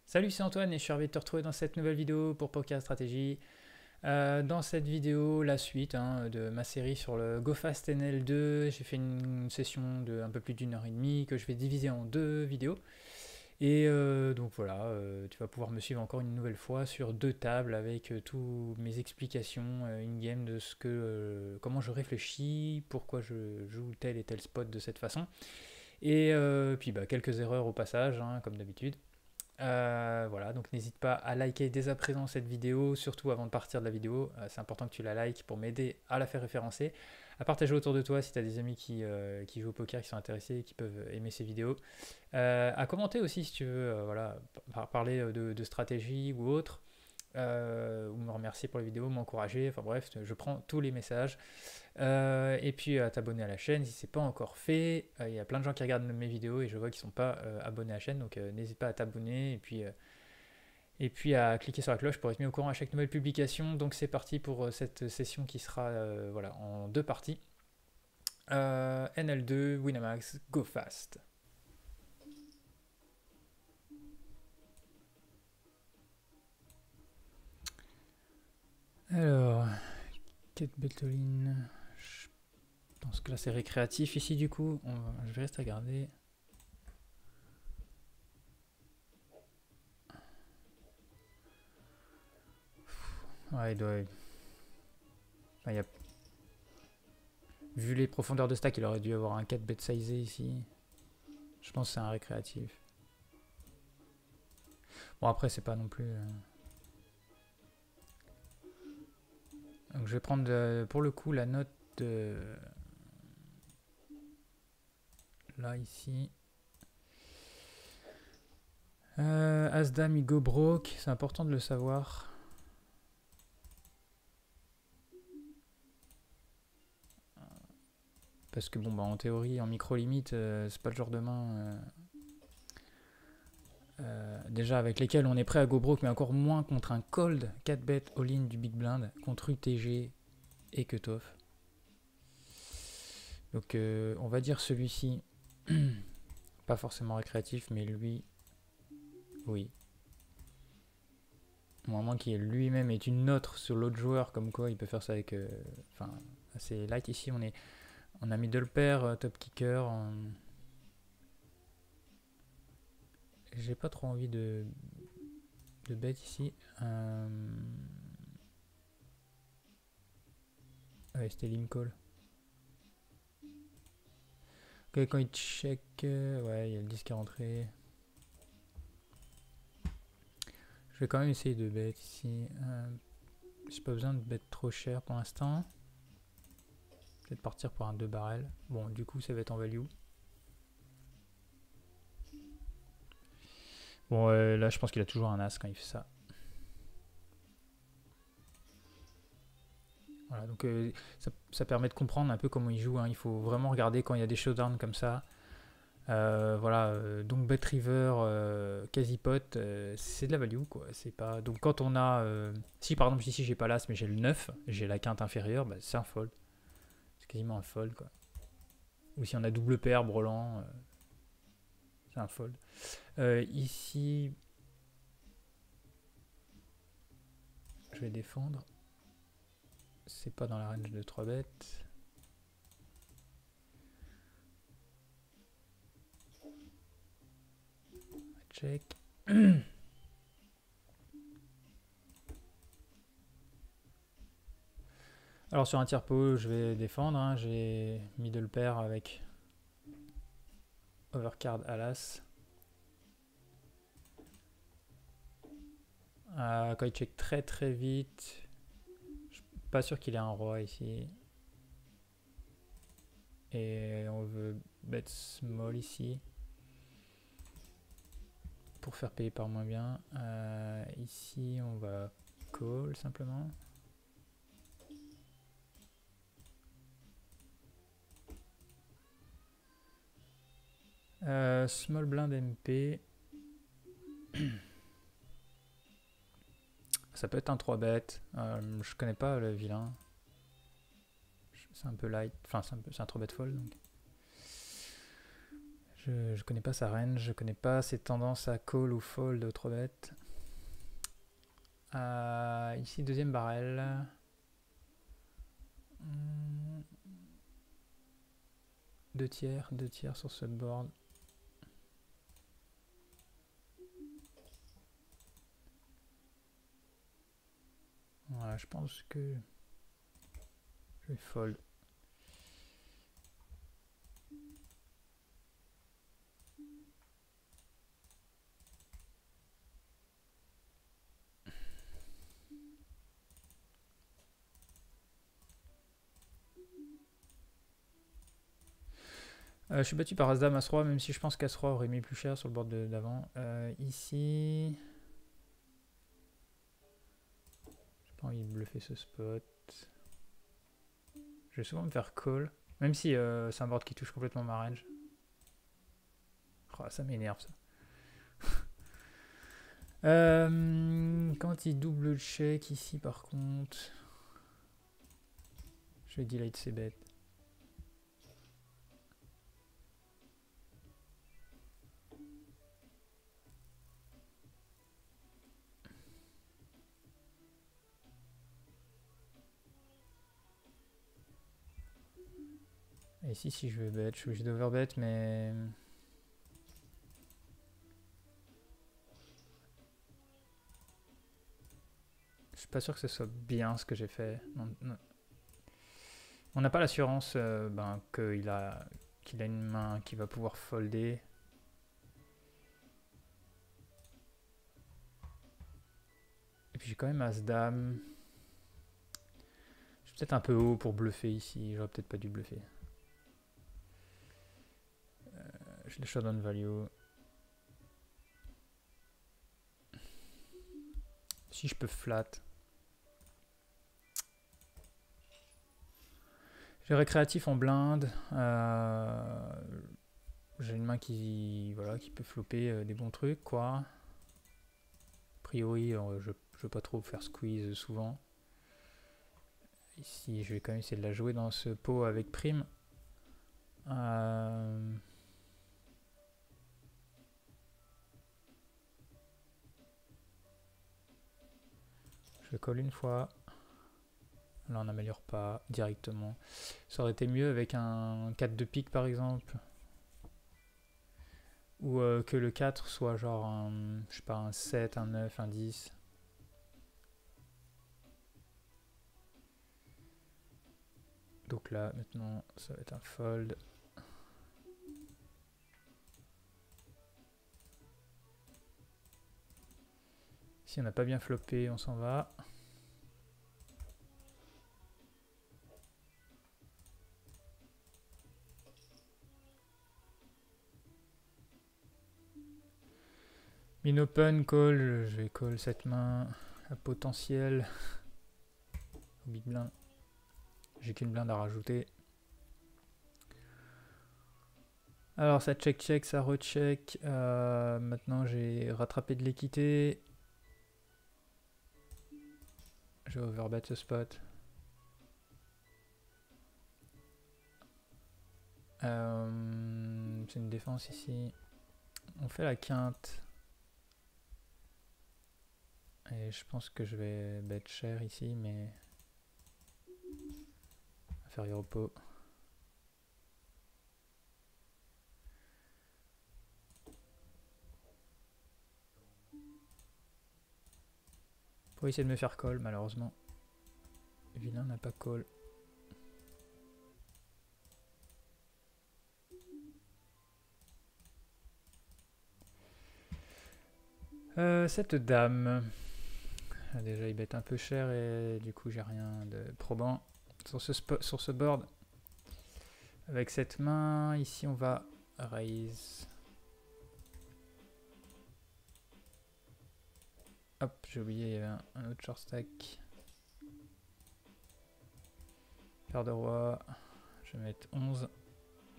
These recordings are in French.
Salut, c'est Antoine et je suis ravi de te retrouver dans cette nouvelle vidéo pour Poker Stratégie. Dans cette vidéo, la suite de ma série sur le Go Fast NL2, j'ai fait une session de un peu plus d'une heure et demie que je vais diviser en deux vidéos. Et donc voilà, tu vas pouvoir me suivre encore une nouvelle fois sur deux tables avec toutes mes explications in-game de comment je réfléchis, pourquoi je joue tel et tel spot de cette façon. Et puis quelques erreurs au passage, comme d'habitude. Voilà, donc n'hésite pas à liker dès à présent cette vidéo, surtout avant de partir de la vidéo. C'est important que tu la likes pour m'aider à la faire référencer. À partager autour de toi si tu as des amis qui jouent au poker, qui sont intéressés et qui peuvent aimer ces vidéos. À commenter aussi si tu veux voilà, parler de stratégie ou autre. Ou me remercier pour les vidéos, m'encourager. Enfin bref, je prends tous les messages. Et puis à t'abonner à la chaîne si c'est pas encore fait. Il y a plein de gens qui regardent mes vidéos et je vois qu'ils sont pas abonnés à la chaîne, donc n'hésite pas à t'abonner et puis à cliquer sur la cloche pour être mis au courant à chaque nouvelle publication. Donc c'est parti pour cette session qui sera voilà, en deux parties. NL2, Winamax, Go Fast. Alors, Kate Bettoline. Je pense que là c'est récréatif ici du coup. Je vais rester à garder. Ouais, il doit. Enfin, vu les profondeurs de stack, il aurait dû avoir un 4 bet sizé ici. Je pense que c'est un récréatif. Bon, après, c'est pas non plus. Donc, je vais prendre pour le coup la note de. Là, ici. As-Dame, il go broke. C'est important de le savoir. Parce que, bon, bah, en théorie, en micro-limite, c'est pas le genre de main. Déjà avec lesquels on est prêt à go broke, mais encore moins contre un cold 4 bet all-in du big blind, contre UTG et cutoff. Donc on va dire celui-ci, pas forcément récréatif, mais lui, oui. Bon, à moins qu'il lui-même ait une note sur l'autre joueur, comme quoi il peut faire ça avec... Enfin, assez light. Ici, on a middle pair, top kicker. J'ai pas trop envie de bet ici. Ouais, c'était lim call. Ok, quand il check... ouais, il y a le 10 qui est rentré. Je vais quand même essayer de bet ici. J'ai pas besoin de bet trop cher pour l'instant. Peut-être partir pour un 2 barrels. Bon, du coup, ça va être en value. Bon, là, je pense qu'il a toujours un as quand il fait ça. Voilà, donc ça permet de comprendre un peu comment il joue. Il faut vraiment regarder quand il y a des showdowns comme ça. Voilà, donc bet river, quasi pot, c'est de la value quoi. C'est pas. Donc quand on a. Si par exemple ici j'ai pas l'as mais j'ai le 9, j'ai la quinte inférieure, bah, c'est un fold. C'est quasiment un fold quoi. Ou si on a double paire, brelan, c'est un fold. Ici, je vais défendre. C'est pas dans la range de 3 bêtes. Check. Alors sur un tiers pot, je vais défendre. J'ai middle pair avec overcard à l'as. Quand il check très très vite, je suis pas sûr qu'il ait un roi ici. Et on veut bet small ici pour faire payer par moins bien. Ici, on va call simplement. Small blind MP. Ça peut être un 3 bet. Je connais pas le vilain. C'est un peu light. Enfin, c'est un 3 bet fold. Donc. Je connais pas sa range, je connais pas ses tendances à call ou fold d'autres bêtes. Ici, deuxième barrel. Deux tiers sur ce board. Voilà, je pense que je vais fold. Je suis battu par As-Dame, As-Roi, même si je pense qu'As-Roi aurait mis plus cher sur le board d'avant. Ici, j'ai pas envie de bluffer ce spot. Je vais souvent me faire call, même si c'est un board qui touche complètement ma range. Oh, ça m'énerve ça. Quand il double check ici par contre, je vais delete ses bêtes. Et ici, si je veux bet, je suis obligé d'overbet, mais je suis pas sûr que ce soit bien ce que j'ai fait. Non. On n'a pas l'assurance qu'il a une main qui va pouvoir folder. Et puis j'ai quand même As-Dame. Je suis peut-être un peu haut pour bluffer ici. J'aurais peut-être pas dû bluffer. J'ai le showdown value. Si je peux flat. J'ai récréatif en blinde. J'ai une main qui peut flopper des bons trucs, quoi. A priori, je veux pas trop faire squeeze souvent. Ici, je vais quand même essayer de la jouer dans ce pot avec prime. Je colle une fois. Là, on n'améliore pas directement. Ça aurait été mieux avec un 4 de pique, par exemple. Ou que le 4 soit genre je sais pas, un 7, un 9, un 10. Donc là, maintenant, ça va être un fold. Si on n'a pas bien floppé, on s'en va. Min open, call, je vais call cette main à potentiel. Au big blind. J'ai qu'une blinde à rajouter. Alors ça check, ça recheck. Maintenant j'ai rattrapé de l'équité. Je vais overbet ce spot. C'est une défense ici. On fait la quinte. Et je pense que je vais bet cher ici, mais inférieur au pot. Pour essayer de me faire call, malheureusement. Vilain n'a pas call. Cette dame. Déjà, il bet un peu cher et du coup, j'ai rien de probant sur ce board. Avec cette main, ici, on va raise. Hop, j'ai oublié, il y avait un autre short stack. Paire de roi. Je vais mettre 11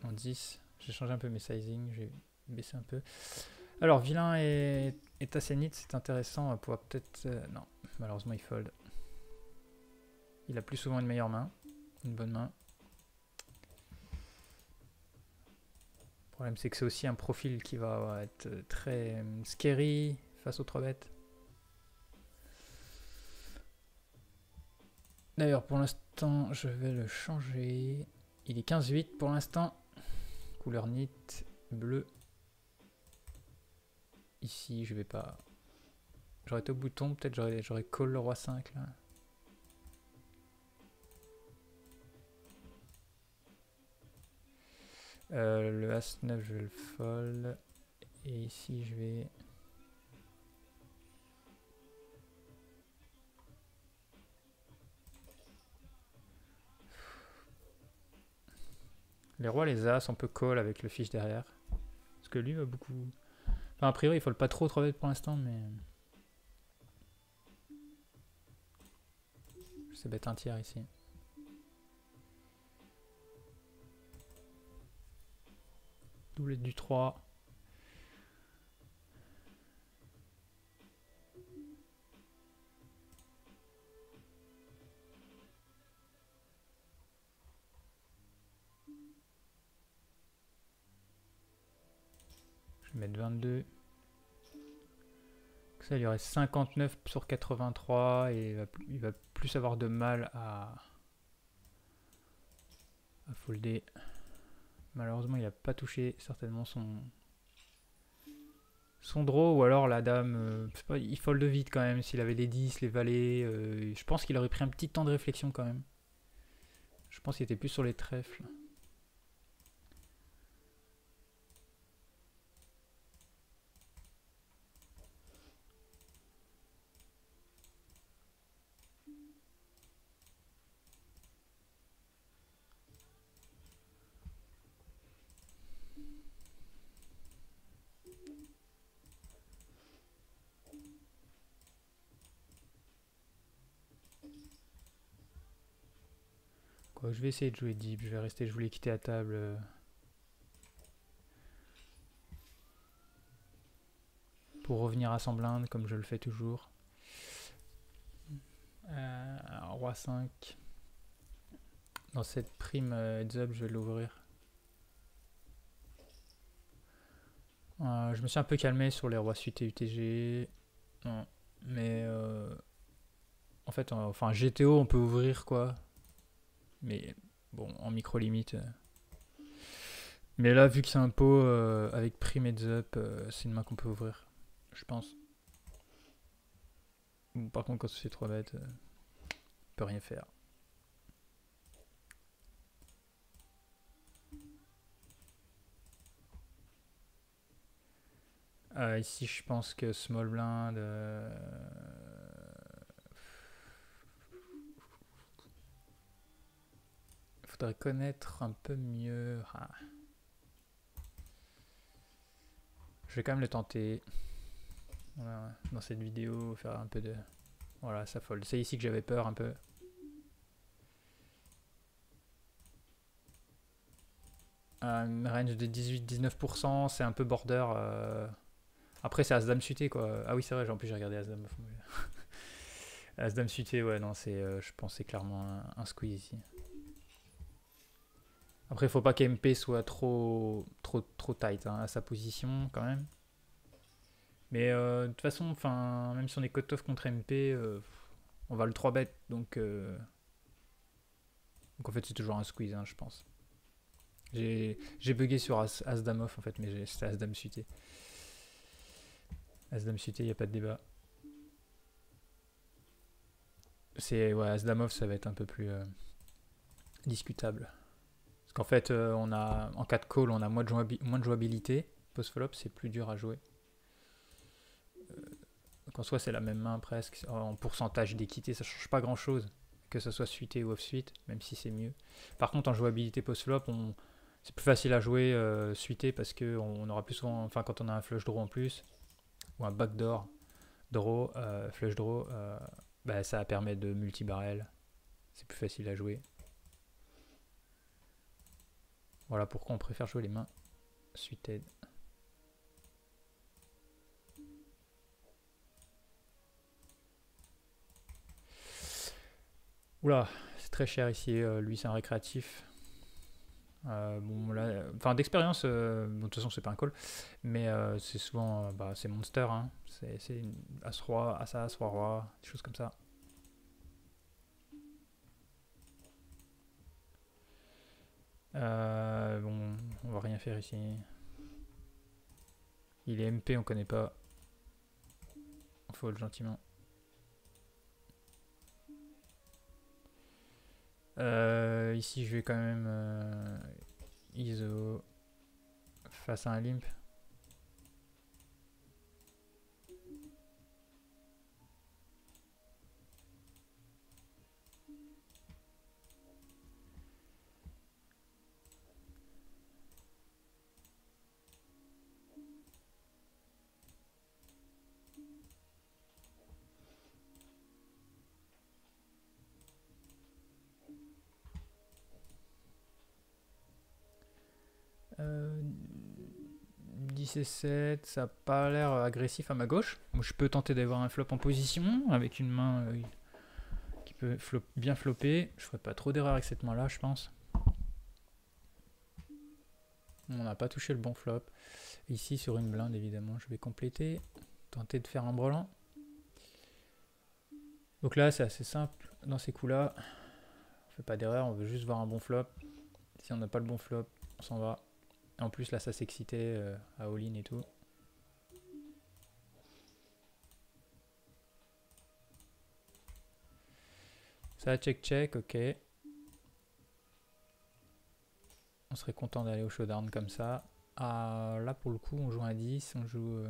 en 10. J'ai changé un peu mes sizing, j'ai baissé un peu. Alors, vilain et Tassénite, c'est intéressant. On va pouvoir peut-être... non, malheureusement, il fold. Il a plus souvent une meilleure main, une bonne main. problème, c'est que c'est aussi un profil qui va être très scary face aux 3 bêtes. D'ailleurs, pour l'instant, je vais le changer. Il est 15-8 pour l'instant. Couleur nit, bleu. Ici, je vais pas... J'aurais été au bouton, peut-être j'aurais call le roi 5 là. Le As-9, je vais le fold. Et ici, je vais... Les rois, les As, on peut call avec le fiche derrière. Parce que lui va beaucoup... Enfin, a priori, il faut pas trop 3 bêtes pour l'instant, mais... C'est bête un tiers ici. Doublette du 3. Je vais mettre 22. Ça, il y aurait 59 sur 83 et il va plus avoir de mal à folder. Malheureusement, il n'a pas touché certainement son draw, ou alors la dame, je sais pas, il fold vite quand même. S'il avait les 10, les valets, je pense qu'il aurait pris un petit temps de réflexion quand même. Je pense qu'il était plus sur les trèfles. Quoi, je vais essayer de jouer deep, je vais rester, je voulais quitter la table. Pour revenir à 100 blindes comme je le fais toujours. Roi 5. Dans cette prime heads up, je vais l'ouvrir. Je me suis un peu calmé sur les rois suités UTG. Non, mais en fait, enfin GTO on peut ouvrir quoi. Mais bon, en micro limite. Mais là, vu que c'est un pot avec prime heads up, c'est une main qu'on peut ouvrir, je pense. Bon, par contre, quand c'est 3 bêtes, on peut rien faire. Ici, je pense que small blind. Faudrait connaître un peu mieux. Ah. Je vais quand même le tenter. Voilà, dans cette vidéo, faire un peu de... Voilà, ça fold. C'est ici que j'avais peur un peu. Un range de 18-19%, c'est un peu border. Après, c'est As-Dame suité quoi. Ah oui, c'est vrai, en plus j'ai regardé As-Dame. As-Dame suité, ouais, non, je pense que c'est clairement un squeeze ici. Après, il faut pas qu'MP soit trop tight hein, à sa position quand même. Mais de toute façon, même si on est cut-off contre MP, on va le 3 bet. Donc en fait, c'est toujours un squeeze, hein, je pense. J'ai bugué sur As-Dame off en fait, mais c'était As-Dame suité. As-Dame suité, il n'y a pas de débat. Ouais, As-Dame off, ça va être un peu plus discutable. Parce qu'en fait, en cas de call, on a moins de jouabilité. Post-flop, c'est plus dur à jouer. Donc en soi, c'est la même main presque. En pourcentage d'équité, ça change pas grand-chose. Que ce soit suité ou off-suite, même si c'est mieux. Par contre, en jouabilité post-flop, c'est plus facile à jouer suité parce qu'on aura plus souvent, enfin quand on a un flush draw en plus, ou un backdoor draw, flush draw, ça permet de multi-barrel. C'est plus facile à jouer. Voilà pourquoi on préfère jouer les mains suited. Oula, c'est très cher ici. Lui, c'est un récréatif. Bon, là, enfin, d'expérience, bon, de toute façon, c'est pas un call, mais c'est souvent, bah, c'est Monster, hein. C'est As-Roi, As-As, Roi-Roi, des choses comme ça. Bon, on va rien faire ici. Il est MP, on connaît pas. On fold gentiment. Ici, je vais quand même ISO face à un limp. Euh, 10 et 7, ça n'a pas l'air agressif à ma gauche. Moi, je peux tenter d'avoir un flop en position avec une main qui peut bien flopper. Je ferai pas trop d'erreurs avec cette main-là, je pense. On n'a pas touché le bon flop. Ici, sur une blinde, évidemment, je vais compléter. Tenter de faire un brelan. Donc là, c'est assez simple. Dans ces coups-là, on fait pas d'erreur, on veut juste voir un bon flop. Si on n'a pas le bon flop, on s'en va. En plus, là, ça s'excitait à all-in et tout. Ça, check, ok. On serait content d'aller au showdown comme ça. Ah, là, pour le coup, on joue un 10, on joue...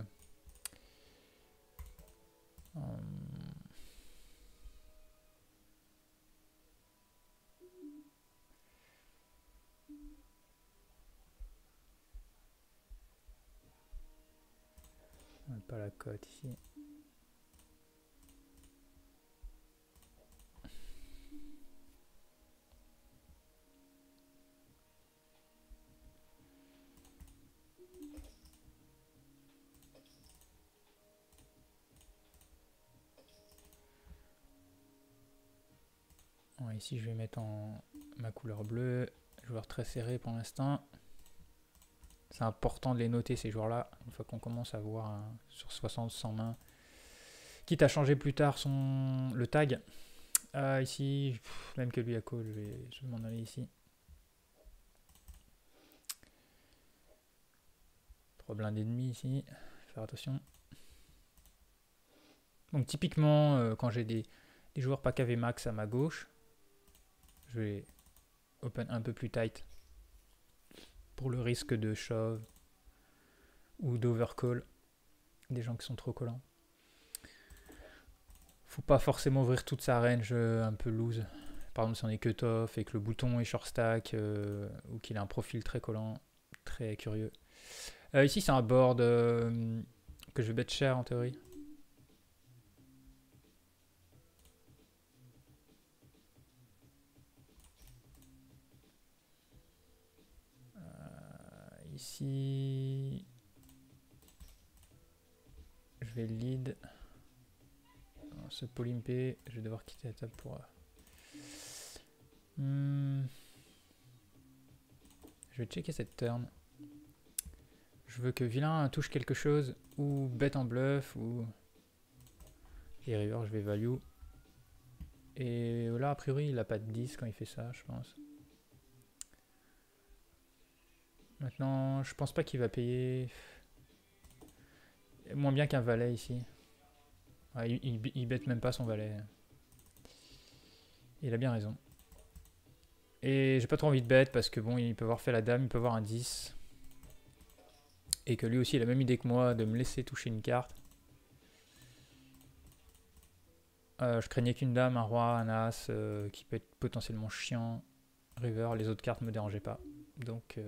on n'a pas la cote ici. Bon, ici, je vais mettre en ma couleur bleue. Joueur très serré pour l'instant. C'est important de les noter ces joueurs-là. Une fois qu'on commence à voir sur 60, 100 mains. Quitte à changer plus tard le tag. Ici, même que lui à call, je vais m'en aller ici. 3 blindes et demi ici. Faire attention. Donc typiquement, quand j'ai des joueurs pas KV max à ma gauche, je vais open un peu plus tight pour le risque de shove ou d'overcall. Des gens qui sont trop collants. Faut pas forcément ouvrir toute sa range un peu loose. Par exemple, si on est cut-off et que le bouton est short stack ou qu'il a un profil très collant, très curieux. Ici, c'est un board que je vais bet cher en théorie. Ici, je vais lead. Ce polympé, je vais devoir quitter la table pour... Je vais checker cette turn. Je veux que vilain touche quelque chose, ou bet en bluff, ou... Et river, je vais value. Et là, a priori, il a pas de 10 quand il fait ça, je pense. Maintenant, je pense pas qu'il va payer... Moins bien qu'un valet ici. Ouais, il bet même pas son valet. Il a bien raison. Et j'ai pas trop envie de bet parce que bon, il peut avoir fait la dame, il peut avoir un 10. Et que lui aussi, il a la même idée que moi de me laisser toucher une carte. Je craignais qu'une dame, un roi, un as, qui peut être potentiellement chiant. River, les autres cartes me dérangeaient pas. Donc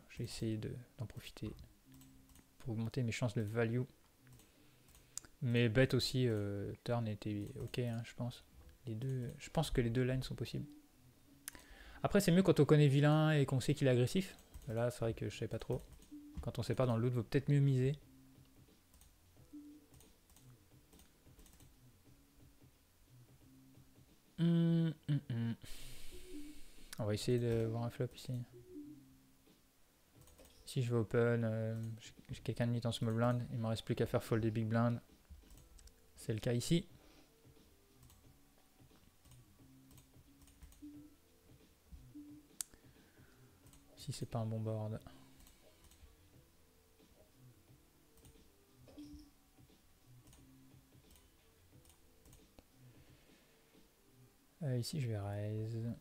j'ai essayé d'en profiter pour augmenter mes chances de value. Mais bet aussi, turn était ok, hein, je pense. Je pense que les deux lines sont possibles. Après, c'est mieux quand on connaît vilain et qu'on sait qu'il est agressif. Là, c'est vrai que je sais pas trop. Quand on sait pas dans le loot, vaut peut-être mieux miser. On va essayer de voir un flop ici. Si je vais open, j'ai quelqu'un de limite en small blind, il me reste plus qu'à faire fold des big blind. C'est le cas ici. Si c'est pas un bon board. Ici je vais raise.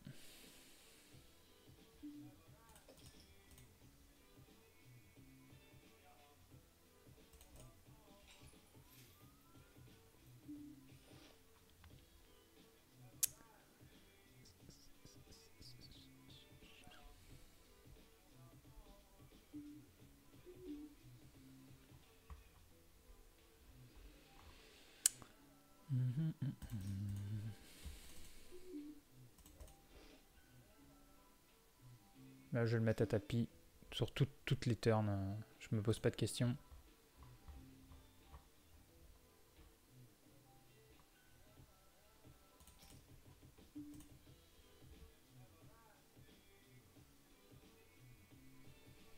Là, je vais le mettre à tapis sur toutes les turns. Je me pose pas de questions.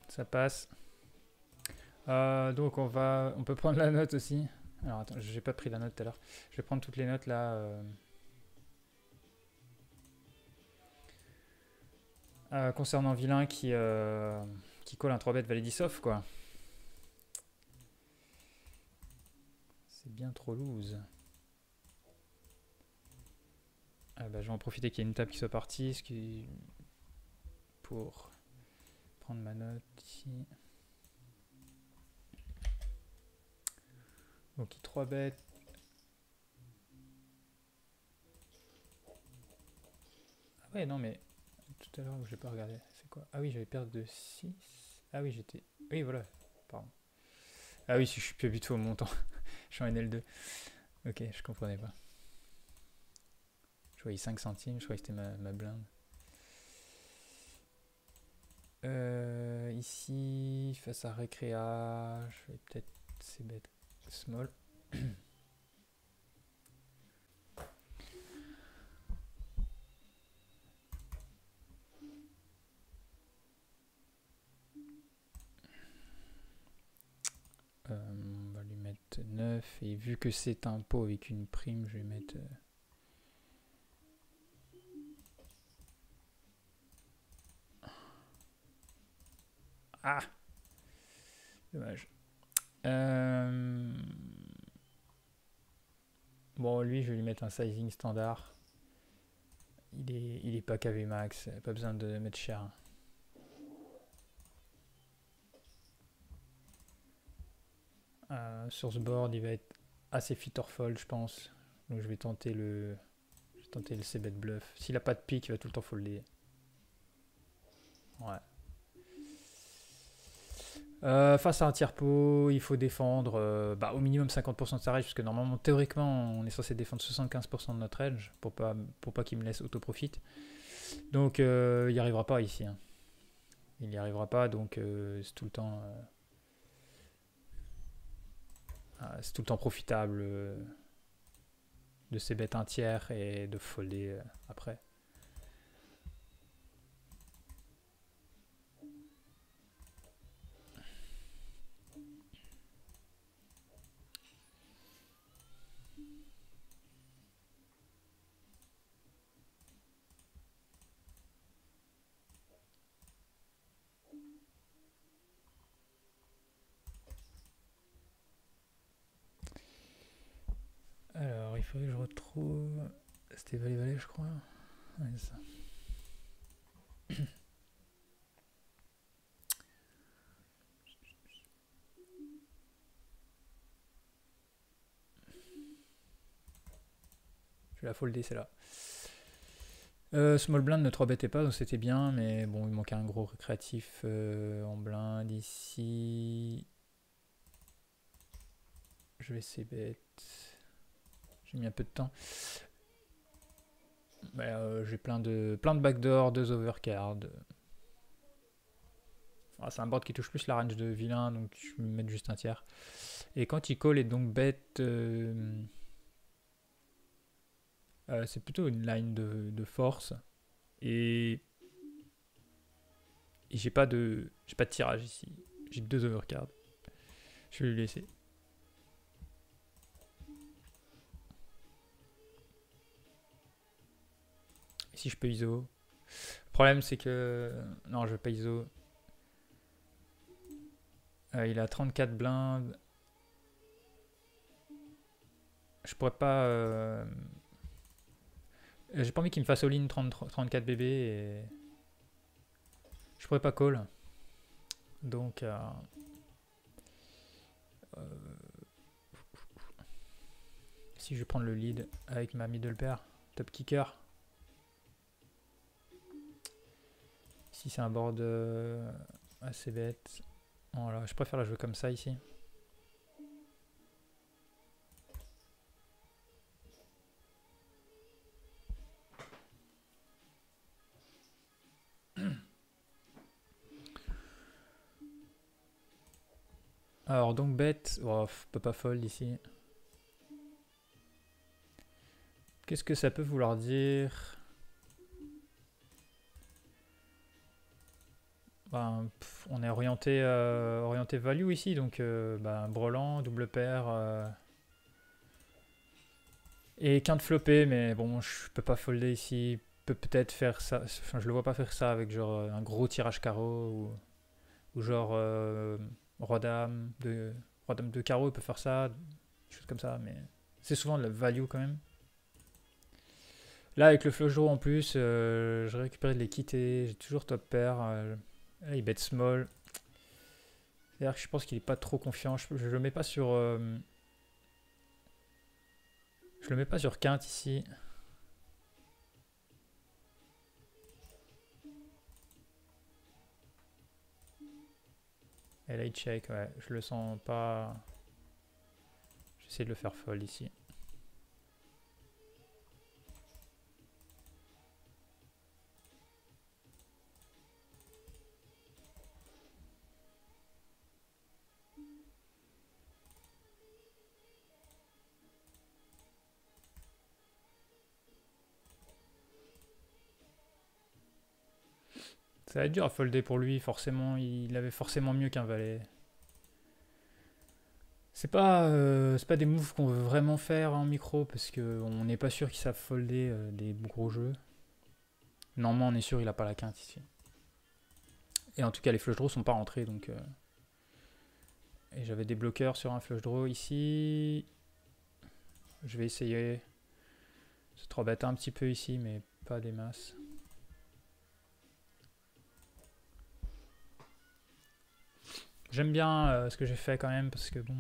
Ça passe. Donc on peut prendre la note aussi. Alors attends, j'ai pas pris la note tout à l'heure. Je vais prendre toutes les notes là. Concernant vilain qui colle un 3-bet validis off quoi. C'est bien trop loose. Ah bah, je vais en profiter qu'il y ait une table qui soit partie pour prendre ma note ici. Donc 3 bêtes. Ah ouais non mais tout à l'heure j'ai pas regardé. C'est quoi? Ah oui j'avais perdu de 6. Ah oui j'étais. Oui voilà. Pardon. Ah oui si je suis plus habitué au montant. Je suis en NL2. Ok je comprenais pas. Je voyais 5 centimes, je croyais que c'était ma blinde. Ici, face à Récréa, je vais peut-être c-bet small. On va lui mettre 9 et vu que c'est un pot avec une prime, je vais mettre... Ah! Dommage. Bon, lui, je vais lui mettre un sizing standard. Il est pas KV max, pas besoin de mettre cher. Sur ce board, il va être assez fit or fold, je pense. Donc je vais tenter le c-bet bluff. S'il a pas de pique, il va tout le temps folder. Ouais. Face à un tiers pot, il faut défendre au minimum 50% de sa range, parce que normalement, théoriquement, on est censé défendre 75% de notre range pour pas qu'il me laisse auto-profit. Donc, il n'y arrivera pas ici. Hein. Il n'y arrivera pas, donc c'est tout le temps profitable de ces bêtes un tiers et de folder après. Alors, il faudrait que je retrouve... C'était valet-valet, je crois. Ouais, c'est ça. Je vais la folder, c'est là. Small blind ne 3 bettait pas, donc c'était bien, mais bon, il manquait un gros récréatif en blind ici. Je vais c-bet. J'ai mis un peu de temps. J'ai plein de backdoor, 2 overcards. C'est un board qui touche plus la range de vilain, donc je vais me mettre juste un tiers. Et quand il call et donc bet, c'est plutôt une line de force. Et Et j'ai pas de tirage ici. J'ai que 2 overcards. Je vais lui laisser. Et si je peux ISO. Le problème c'est que... Non, je vais pas ISO. Il a 34 blindes. Je pourrais pas... J'ai pas envie qu'il me fasse all-in 34 BB et... Je pourrais pas call. Donc... si je vais prendre le lead avec ma middle pair, top kicker. Si c'est un board assez bête. Voilà, je préfère la jouer comme ça ici. Alors donc bête, oh, peut pas fold ici. Qu'est-ce que ça peut vouloir dire? Ben, on est orienté value ici, donc brelan, double paire et quinte flopée, mais bon, je peux pas folder ici. Peut-être faire ça, enfin je le vois pas faire ça avec genre un gros tirage carreau ou genre roi-dame de carreau, il peut faire ça, des choses comme ça, mais c'est souvent de la value quand même. Là avec le flush draw en plus, je récupère de l'équité, j'ai toujours top pair. Là il bet small. C'est-à-dire que je pense qu'il est pas trop confiant. Je le mets pas sur. Je le mets pas sur quinte ici. Et là il check, ouais. Je le sens pas. J'essaie de le faire fold ici. Ça va être dur à folder pour lui, forcément. Il avait forcément mieux qu'un valet. C'est pas des moves qu'on veut vraiment faire en micro parce qu'on n'est pas sûr qu'ils savent folder des gros jeux. Normalement, on est sûr qu'il a pas la quinte ici. Et en tout cas, les flush draws sont pas rentrés donc. Et j'avais des bloqueurs sur un flush draw ici. Je vais essayer. Se 3 bet un petit peu ici, mais pas des masses. J'aime bien ce que j'ai fait quand même parce que bon,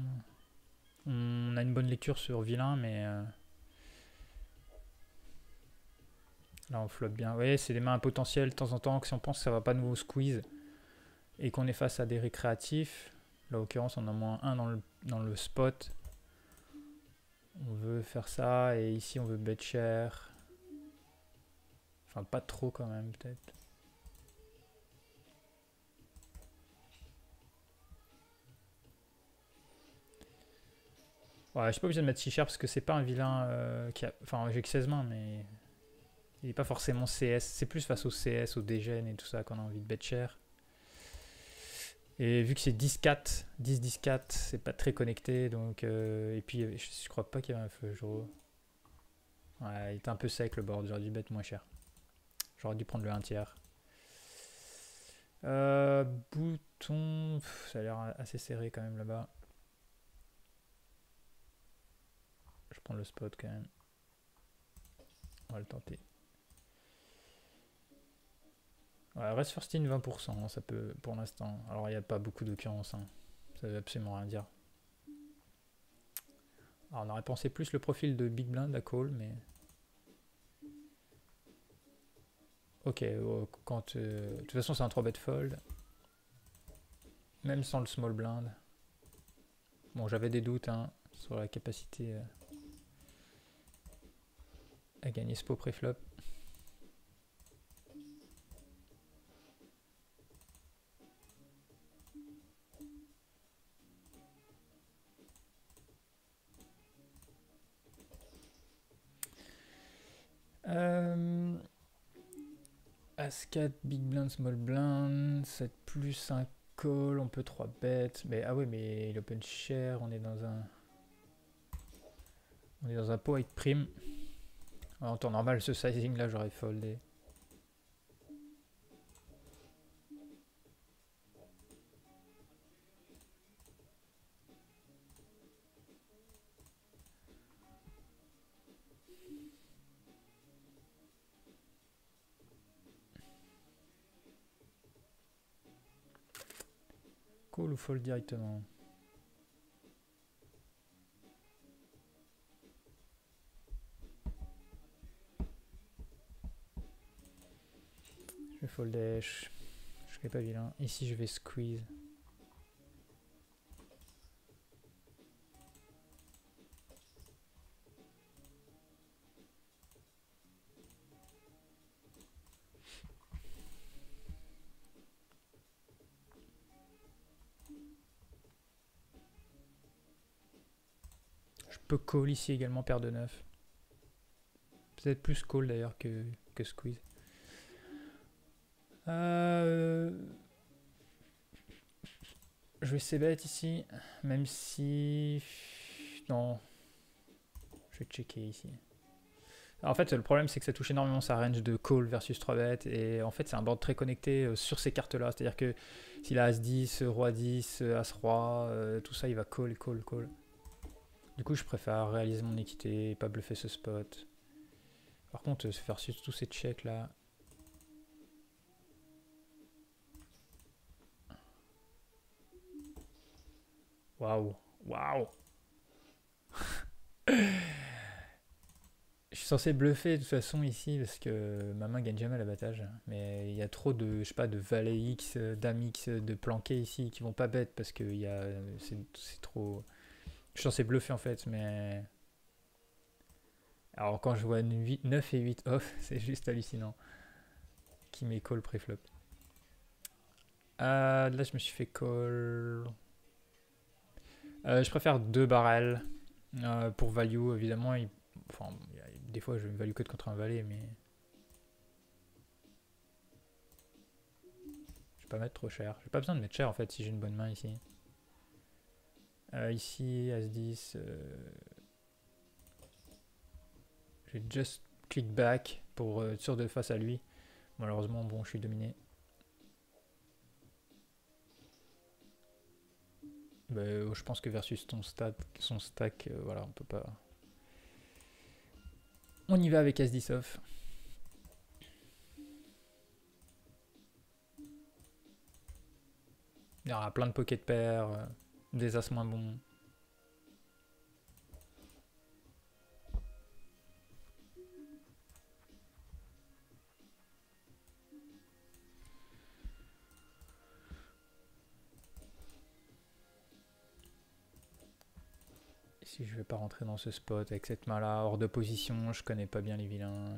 on a une bonne lecture sur vilain, mais là on flotte bien. Vous voyez, c'est des mains potentielles de temps en temps que si on pense que ça va pas nous squeeze et qu'on est face à des récréatifs. Là, en l'occurrence, on a moins 1 dans le spot. On veut faire ça et ici on veut bet cher. Enfin, pas trop quand même, peut-être. Ouais, je suis pas obligé de mettre si cher parce que c'est pas un vilain qui a. Enfin, j'ai que 16 mains, mais il est pas forcément CS. C'est plus face au CS, au dégène et tout ça qu'on a envie de bet cher. Et vu que c'est 10-4, 10-10-4, c'est pas très connecté. Donc, et puis, je crois pas qu'il y avait un feu draw. Ouais, il était un peu sec le board. J'aurais dû bet moins cher. J'aurais dû prendre le 1 tiers. Bouton, ça a l'air assez serré quand même là-bas. Je prends le spot quand même. On va le tenter. Ouais, reste first in 20%, ça peut pour l'instant. Alors il n'y a pas beaucoup d'occurrences, hein. Ça veut absolument rien dire. Alors on aurait pensé plus le profil de Big Blind à call, mais... Ok, quand... de toute façon c'est un 3-bet fold. Même sans le small blind. Bon, j'avais des doutes hein, sur la capacité à gagner ce pot pré-flop. As-4, big blind, small blind, 7 plus un call, on peut 3 bêtes. Mais ah ouais, mais il open share, on est dans un pot avec prime. En temps normal, ce sizing là, j'aurais foldé. Call ou fold directement? Je vais folder. Je serais pas vilain. Ici, je vais squeeze. Je peux call ici également, paire de 9. Peut-être plus call d'ailleurs que squeeze. Je vais c-bet ici, même si... Non. Je vais checker ici. Alors, en fait, le problème, c'est que ça touche énormément sa range de call versus 3-bet. Et en fait, c'est un board très connecté sur ces cartes-là. C'est-à-dire que s'il a As-10, Roi-10, As-Roi, tout ça, il va call, call, call. Du coup, je préfère réaliser mon équité et pas bluffer ce spot. Par contre, versus tous ces checks là... Waouh, waouh. Je suis censé bluffer de toute façon ici parce que ma main gagne jamais l'abattage. Mais il y a trop de, je sais pas, de valet X, dame X, de planqués ici qui vont pas bête parce que c'est trop... Je suis censé bluffer en fait, mais... Alors quand je vois 9 et 8 off, c'est juste hallucinant. Qui met call préflop. Là je me suis fait call... je préfère 2 barrels pour value évidemment. Enfin, des fois je value code contre un valet, mais je vais pas mettre trop cher. J'ai pas besoin de mettre cher en fait si j'ai une bonne main ici. Ici As-10, je vais just click back pour être sûr de face à lui. Malheureusement, bon, je suis dominé. Bah, je pense que versus son stack, voilà, on peut pas. On y va avec As-10 off. Il y aura plein de pocket pairs, des as moins bons. Si je vais pas rentrer dans ce spot avec cette main là, hors de position, je connais pas bien les vilains.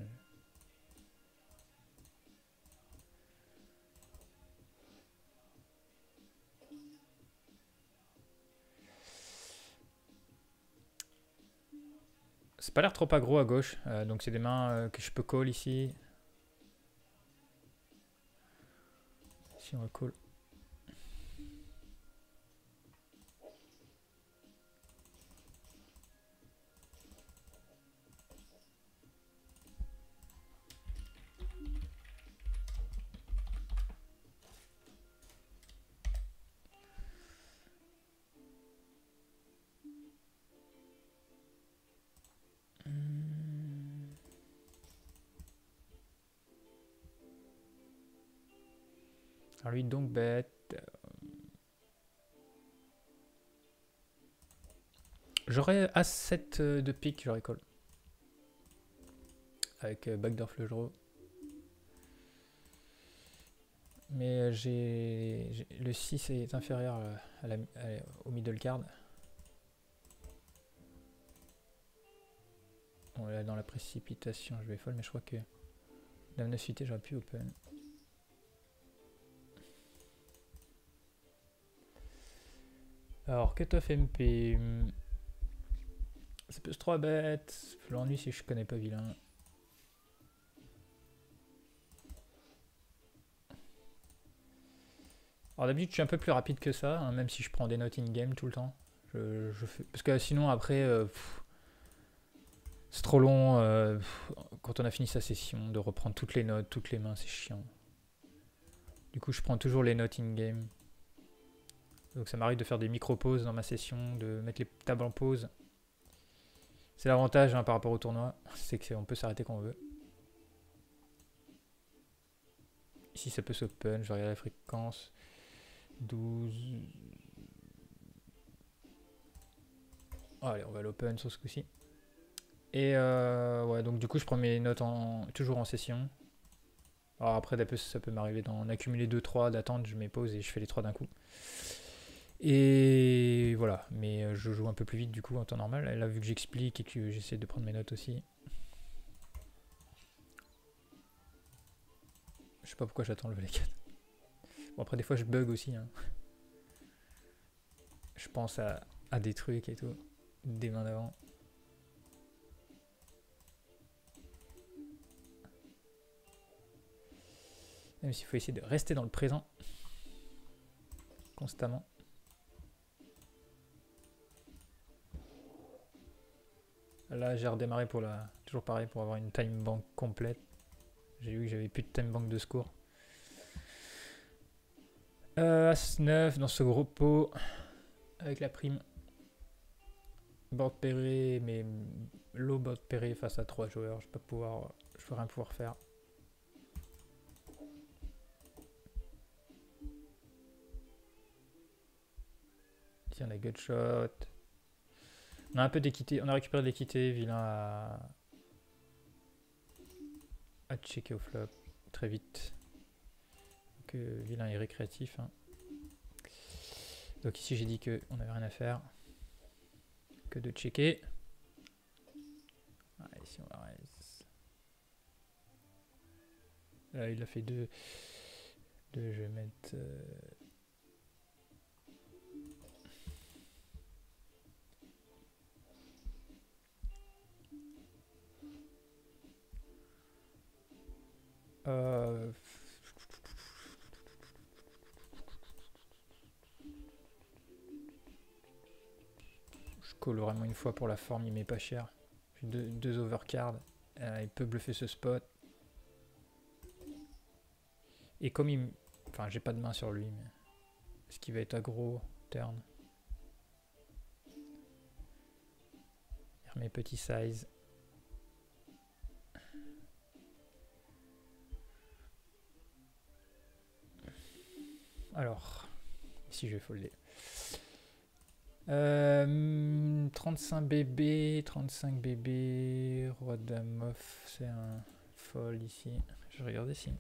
C'est pas l'air trop aggro à gauche, donc c'est des mains que je peux call ici. Si on va call. Alors lui donc bête. J'aurais As-7 de pique, j'aurais call. Avec backdoor flush draw. Mais le 6 est inférieur au middle card. Bon, là, dans la précipitation, je vais fold, mais je crois que dame 9 suité, j'aurais pu open. Alors, cutoff MP. C'est plus 3 bêtes. L'ennui, si je connais pas vilain. Alors d'habitude je suis un peu plus rapide que ça, hein, même si je prends des notes in-game tout le temps. Parce que sinon après, c'est trop long, quand on a fini sa session, de reprendre toutes les notes, toutes les mains, c'est chiant. Du coup je prends toujours les notes in-game. Donc ça m'arrive de faire des micro-pauses dans ma session, de mettre les tables en pause. C'est l'avantage hein, par rapport au tournoi, c'est qu'on peut s'arrêter quand on veut. Ici ça peut s'open, je regarde la fréquence. 12. Allez, on va l'open sur ce coup-ci. Et ouais, donc du coup je prends mes notes toujours en session. Alors après ça peut m'arriver d'en accumuler 2-3, d'attendre, je mets pause et je fais les 3 d'un coup. Et voilà, mais je joue un peu plus vite du coup en temps normal. Et là vu que j'explique et que j'essaie de prendre mes notes aussi. Je sais pas pourquoi j'attends le V4. Bon après des fois je bug aussi. Hein. Je pense à des trucs et tout. Des mains d'avant. Même s'il faut essayer de rester dans le présent. Constamment. Là j'ai redémarré pour toujours pareil pour avoir une time bank complète. J'ai vu que j'avais plus de time bank de secours. As-9 dans ce gros pot. Avec la prime. Board pairé, mais low board pairé face à 3 joueurs. Je vais rien pouvoir faire. Ici on a gutshot. On a un peu d'équité, on a récupéré de l'équité, vilain à checker au flop très vite. Donc vilain est récréatif. Hein. Donc ici j'ai dit qu'on n'avait rien à faire que de checker. Ah, ici on va raise. Là il a fait 2. Je vais mettre... je call vraiment une fois pour la forme, il met pas cher. J'ai deux overcards, il peut bluffer ce spot. Et comme il... Enfin j'ai pas de main sur lui, mais... Est-ce qu'il va être aggro turn? Il remet petit size. Alors, ici je vais folder. 35 bébé, roi dame off, c'est un fold ici. Je vais regarder ici.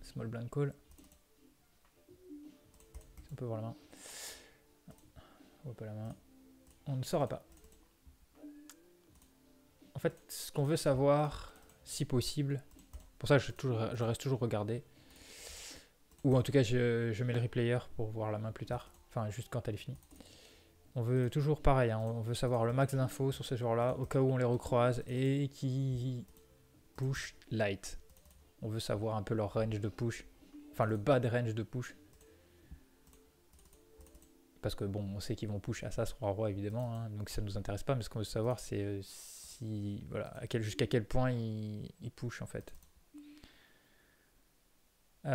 Small blind call. Si on peut voir la main. On voit pas la main. On ne saura pas. En fait, ce qu'on veut savoir, si possible, pour ça je reste toujours regarder. Ou en tout cas, je mets le replayer pour voir la main plus tard. Enfin, juste quand elle est finie. On veut toujours pareil, hein, on veut savoir le max d'infos sur ces joueurs-là, au cas où on les recroise et qui push light. On veut savoir un peu leur range de push. Enfin, le bas de range de push. Parce que bon, on sait qu'ils vont push à ça, roi évidemment, hein, donc ça ne nous intéresse pas, mais ce qu'on veut savoir, c'est si, voilà, jusqu'à quel point ils push en fait. Roi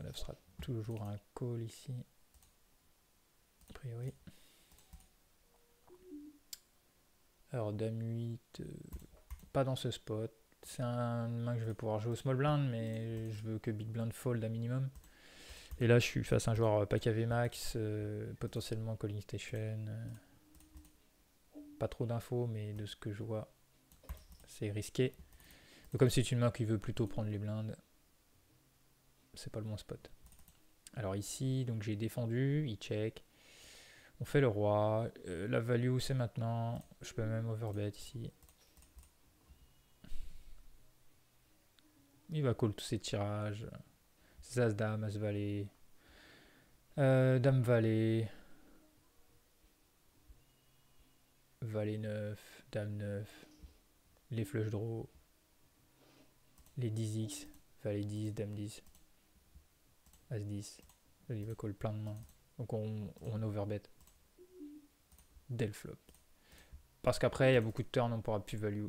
9 sera toujours un call ici. A priori. Alors dame 8, pas dans ce spot. C'est une main que je vais pouvoir jouer au small blind, mais je veux que big blind fold à minimum. Et là je suis face à un joueur pas KV max, potentiellement calling station. Pas trop d'infos, mais de ce que je vois, c'est risqué. Donc comme c'est une main qui veut plutôt prendre les blindes, c'est pas le bon spot. Alors ici, donc j'ai défendu, il check. On fait le roi. La value, c'est maintenant. Je peux même overbet ici. Il va call tous ses tirages. C'est As-Dame, As-Valet. Dame-Valet. Valet 9. Dame 9. Les flush draw. Les 10x. Valet 10, Dame 10. As-10. Il va call plein de mains. Donc on overbet dès le flop. Parce qu'après, il y a beaucoup de turns, on pourra plus value.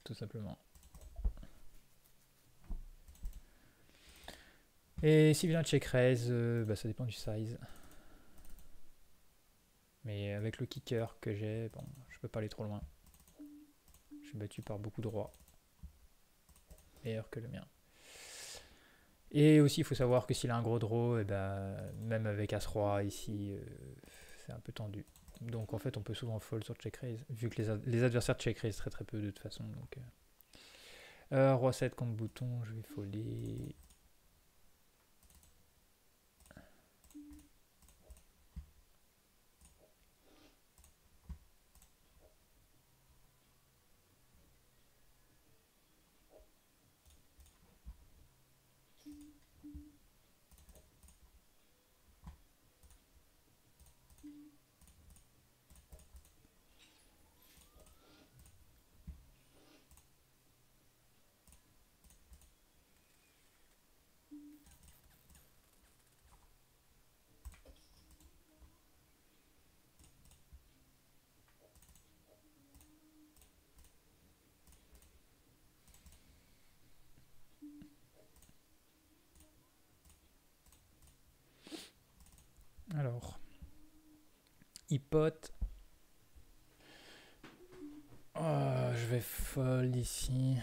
Tout simplement. Et s'il vient check raise, bah, ça dépend du size. Mais avec le kicker que j'ai, bon, je peux pas aller trop loin. Je suis battu par beaucoup de rois. Meilleur que le mien. Et aussi, il faut savoir que s'il a un gros draw, et ben, même avec As-Roi ici, c'est un peu tendu. Donc en fait, on peut souvent fold sur check raise, vu que les adversaires check raise très peu de toute façon. Donc, Roi 7 contre bouton, je vais folder. Alors, Hipote. Oh, je vais fold ici.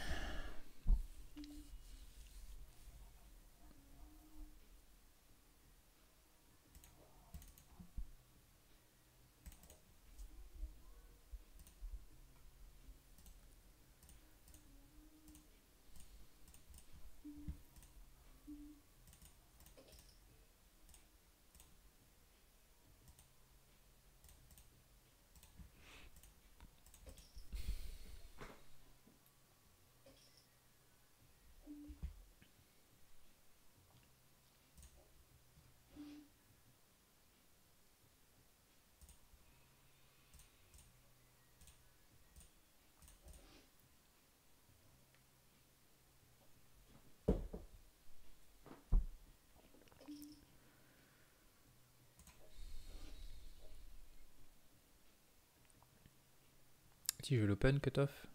Si je veux l'open cutoff.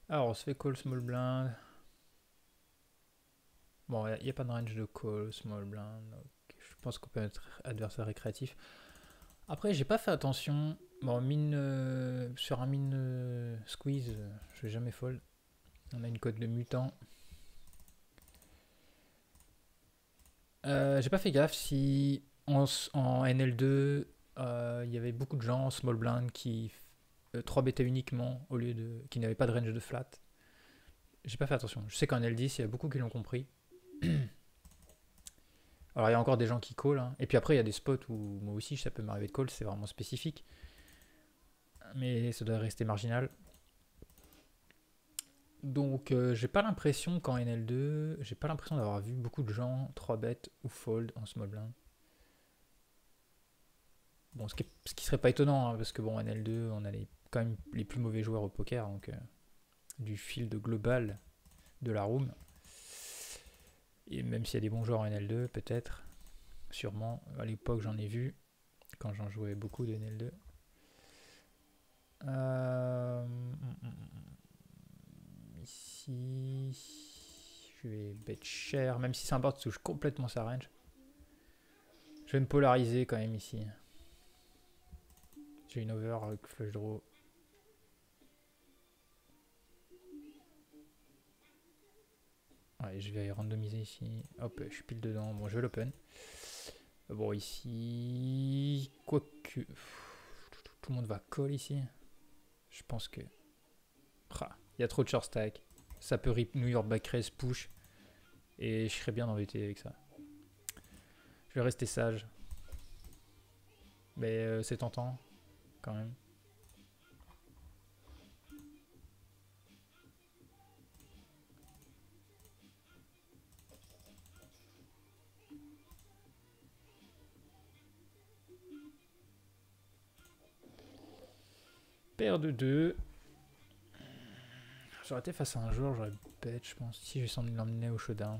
Alors, on se fait call small blind. Bon, il n'y a pas de range de call small blind. Donc je pense qu'on peut être adversaire récréatif. Après, j'ai pas fait attention. Bon, sur un mine squeeze, je vais jamais fold. On a une cote de mutant. J'ai pas fait gaffe si en NL2, il y avait beaucoup de gens en small blind qui 3 bêtaient uniquement au lieu de qui n'avaient pas de range de flat. J'ai pas fait attention. Je sais qu'en L10, il y a beaucoup qui l'ont compris. Alors il y a encore des gens qui call, hein. Et puis après il y a des spots où moi aussi ça peut m'arriver de call, c'est vraiment spécifique. Mais ça doit rester marginal. Donc j'ai pas l'impression qu'en NL2, j'ai pas l'impression d'avoir vu beaucoup de gens 3 bet ou fold en small blind. Bon, ce qui serait pas étonnant, hein, parce que bon, en NL2, on a quand même les plus mauvais joueurs au poker, donc du field global de la room. Et même s'il y a des bons joueurs en NL2, peut-être, sûrement, à l'époque j'en ai vu, quand j'en jouais beaucoup de NL2. Ici, je vais bet cher, même si c'est un board qui touche complètement sa range. Je vais me polariser quand même ici. J'ai une over avec flush draw. Ouais, je vais randomiser ici. Hop, je suis pile dedans. Bon, je vais l'open. Bon, ici... Quoique... Tout le monde va call ici. Je pense que... Il y a trop de short stack. Ça peut rip New York back raise push. Et je serais bien embêté avec ça. Je vais rester sage. Mais c'est tentant, quand même. Paire de 2. J'aurais été face à un joueur, j'aurais bête, je pense. Si j'ai essayé de l'emmener au showdown.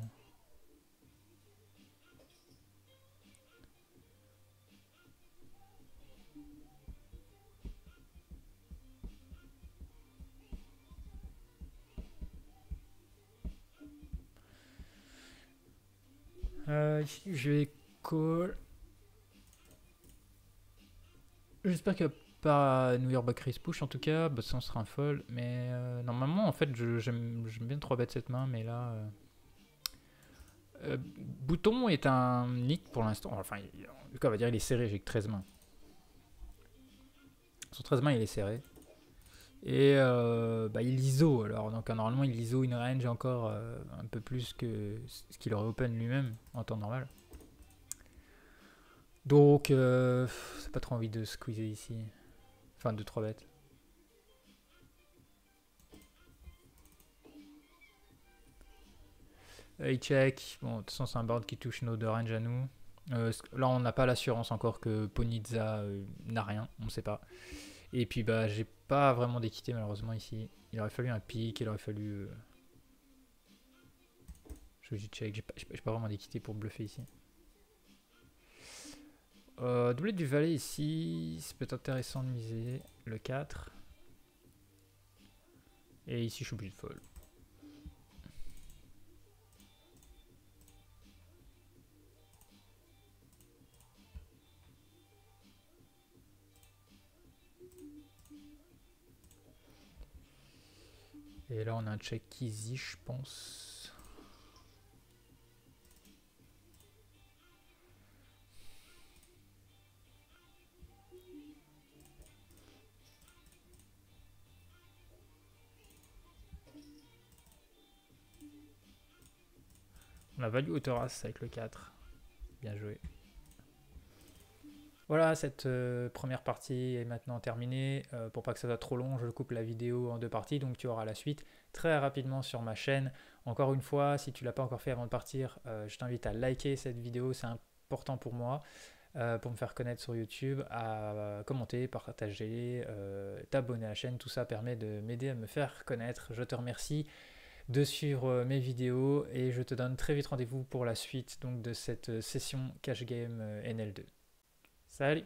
Ici, je vais call. J'espère qu'il n'y a pas New York Back Raise Push en tout cas. Bah, ça, on sera un fold. Mais normalement, en fait, j'aime bien 3 bêtes cette main. Mais là. Bouton est un nick pour l'instant. Enfin, en tout cas, on va dire il est serré. J'ai que 13 mains. Sur 13 mains, il est serré. Et bah, il ISO. Alors, donc, normalement, il ISO une range encore un peu plus que ce qu'il aurait open lui-même en temps normal. Donc, c'est pas trop envie de squeezer ici. Enfin, 2-3 bêtes. Il check. Bon, de toute façon, c'est un board qui touche nos deux ranges à nous. Là, on n'a pas l'assurance encore que Ponizza n'a rien. On ne sait pas. Et puis, bah, j'ai pas vraiment d'équité malheureusement ici. Il aurait fallu un pic. Il aurait fallu. Je check. J'ai pas vraiment d'équité pour bluffer ici. Doublette du valet ici. C'est peut-être intéressant de miser le 4. Et ici, je suis obligé de fold. Et là, on a un check easy, je pense. On a value hauteur as avec le 4. Bien joué. Voilà, cette première partie est maintenant terminée. Pour pas que ça soit trop long, je coupe la vidéo en 2 parties, donc tu auras la suite très rapidement sur ma chaîne. Encore une fois, si tu ne l'as pas encore fait avant de partir, je t'invite à liker cette vidéo, c'est important pour moi, pour me faire connaître sur YouTube, à commenter, partager, t'abonner à la chaîne, tout ça permet de m'aider à me faire connaître. Je te remercie de suivre mes vidéos et je te donne très vite rendez-vous pour la suite donc, de cette session Cash Game NL2. Salut!